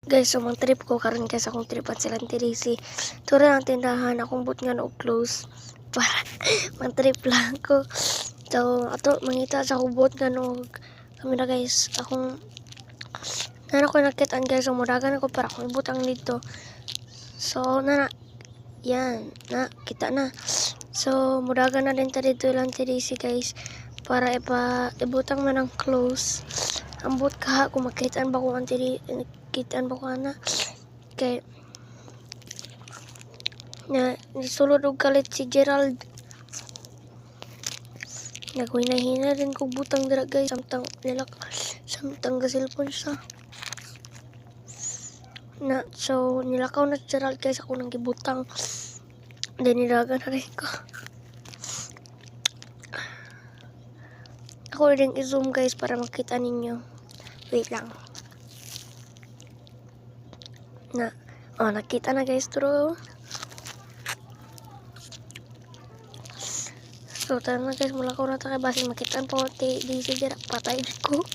Guys, so mang trip ko karon guys akong trip at silang tirisi. Tura ang tindahan akong but nga no close para mang trip lang ko. So ato mangita sa akong but nga no kami na guys akong nana ko nakitaan guys so muragan ako para akong ibutang dito. So nana yan na kita na. So muragan na din ta dito ilang tirisi guys para ibutang man ang close. Ambot ka kung makitaan ba ko ang kitaan ba ko na kay na nisulod og kalit si Gerald naghina rin kog butang dira guys samtang gasilpon siya na so nilakaw na si Gerald guys ako nang gibutang then nilagan na rin ko ako rin i-zoom guys para makita ninyo wait lang na nakita na guys true. So tara na guys mula ko na tayo basi makitaan po di patay ko